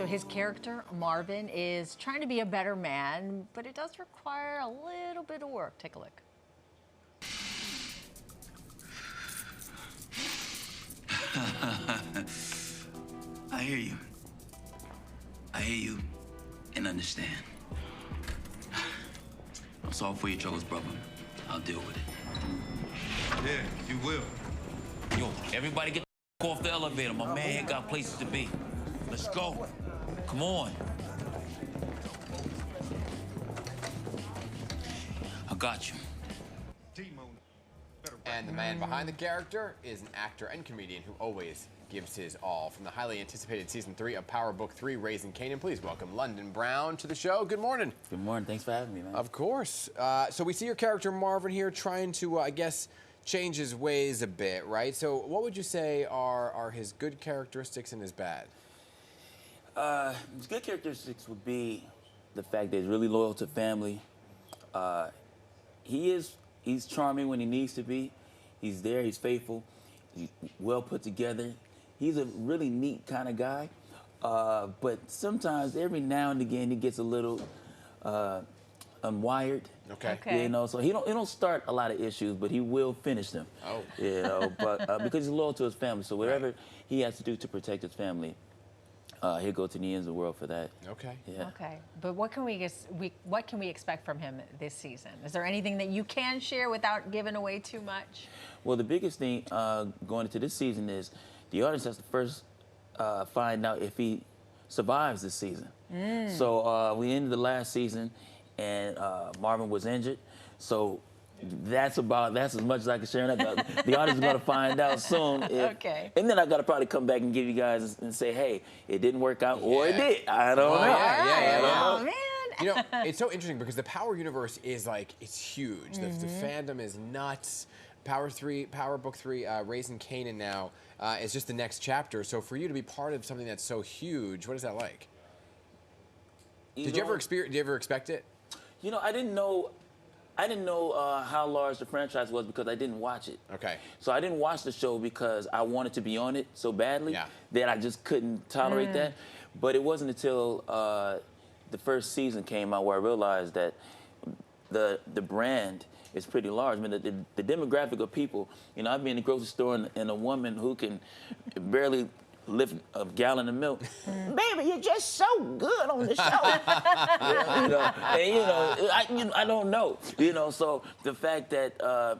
his character, Marvin, is trying to be a better man, but it does require a little bit of work. Take a look. I hear you. I hear you and understand. I'm sorry for your troubles, brother. I'll deal with it. Yeah, you will. Yo, everybody get the off the elevator. My man here got places to be. Let's go. Come on. I got you. And the man behind the character is an actor and comedian who always gives his all. From the highly anticipated season 3 of Power Book 3, Raising Kanan, please welcome London Brown to the show. Good morning. Good morning. Thanks for having me, man. Of course. So we see your character Marvin here trying to, I guess, change his ways a bit, right? So what would you say are his good characteristics and his bad? His good characteristics would be the fact that he's really loyal to family. He's charming when he needs to be. He's there, he's faithful, he's well put together. He's a really neat kind of guy. But sometimes, every now and again, he gets a little unwired. Okay. You know, so he don't start a lot of issues, but he will finish them. Oh. You know, but because he's loyal to his family, so whatever he has to do to protect his family, he'll go to the ends of the world for that. Okay. Yeah. Okay, but what can we expect from him this season? Is there anything that you can share without giving away too much? Well, the biggest thing going into this season is the audience has to first find out if he survives this season. So we ended the last season, and Marvin was injured. So that's as much as I can share. The audience is going to find out soon. Okay. And then I got to probably come back and give you guys and say, hey, it didn't work out, or it did. I don't know. Oh, man. You know, it's so interesting because the Power universe is like, it's huge. The fandom is nuts. Power Book 3, Raising Kanan now is just the next chapter. So for you to be part of something that's so huge, what is that like? Did you ever expect it? You know, I didn't know how large the franchise was because I didn't watch it. Okay. So I didn't watch the show because I wanted to be on it so badly that I just couldn't tolerate that. But it wasn't until the first season came out where I realized that the brand is pretty large. I mean, the demographic of people, you know, I've been in the grocery store and a woman who can barely lift a gallon of milk. Baby, you're just so good on the show. I don't know. You know, so the fact that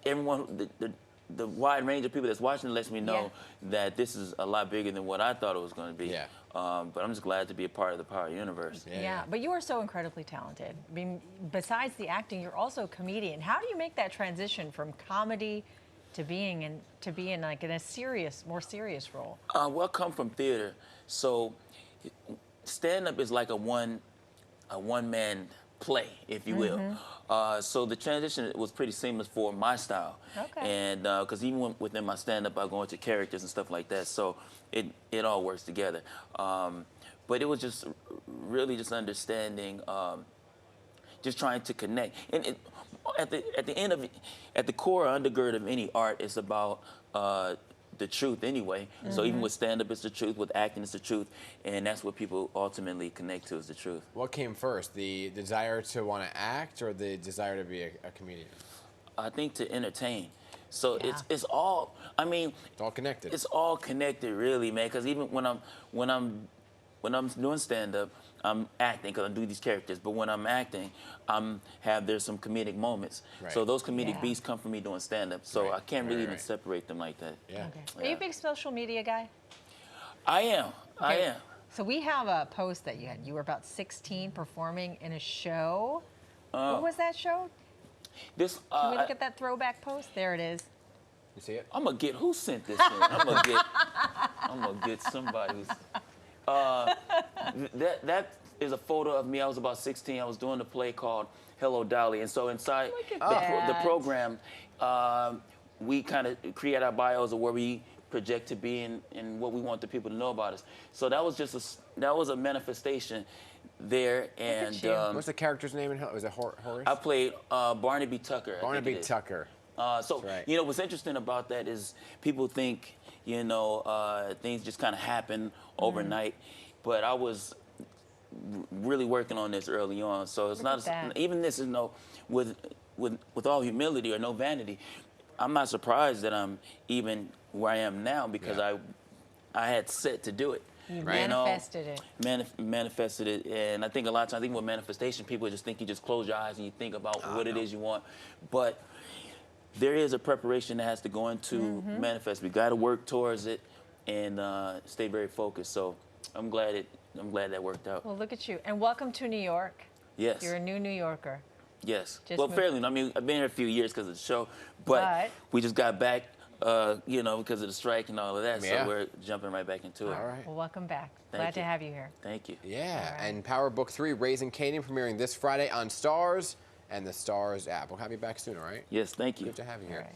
everyone, the wide range of people that's watching lets me know that this is a lot bigger than what I thought it was going to be. Yeah. But I'm just glad to be a part of the Power universe. Yeah, but you are so incredibly talented. I mean, besides the acting, you're also a comedian. How do you make that transition from comedy to being in like in a more serious role? Well, I come from theater, so stand-up is like a one-man play, if you will. So the transition was pretty seamless for my style. Okay. And because even within my stand-up, I go into characters and stuff like that, so it all works together. But it was just really just understanding, just trying to connect. And at the core, undergird of any art is about the truth anyway. So even with stand-up, it's the truth. With acting, it's the truth. And that's what people ultimately connect to, is the truth. What came first, the desire to want to act or the desire to be a comedian? I think to entertain. So it's all, I mean, it's all connected. It's all connected, really, man. Because even when I'm doing stand-up, I'm acting because I do these characters. But when I'm acting, there's some comedic moments. Right. So those comedic beats come from me doing stand-up. So I can't really even separate them like that. Yeah. Okay. Are you a big social media guy? I am. Okay. I am. So we have a post that you had. You were about 16 performing in a show. What was that show? Can we look at that throwback post? There it is. You see it? I'm gonna get who sent this in. I'm gonna get somebody who's. That is a photo of me. I was about 16. I was doing a play called Hello Dolly, and so inside the program, we kind of create our bios of where we project to be and what we want the people to know about us. So that was just a manifestation there. And what's the character's name? Was it Horace? I played Barnaby Tucker. Barnaby Tucker. You know, what's interesting about that is people think, you know, things just kind of happen overnight. but I was really working on this early on. So it's Look at not that. even this is no with all humility or no vanity. I'm not surprised that I'm even where I am now because Yeah. I had set to do it. You Right. manifested it. Manifested it, and I think a lot of times, I think with manifestation, people just think you just close your eyes and you think about what it is you want, but there is a preparation that has to go into manifest. We got to work towards it and stay very focused. So I'm glad that worked out. Well, look at you. And welcome to New York. Yes. You're a new New Yorker. Yes. Just Well, moved- fairly. I mean, I've been here a few years because of the show, but we just got back, because of the strike and all of that. Yeah. So we're jumping right back into it. All right. Well, welcome back. Thank Glad to you. have you here. Thank you. Yeah, All right. and Power Book 3, Raising Kanan, premiering this Friday on Stars and the Stars app. We'll have you back soon, all right? Yes. Thank you. Good to have you here. All right.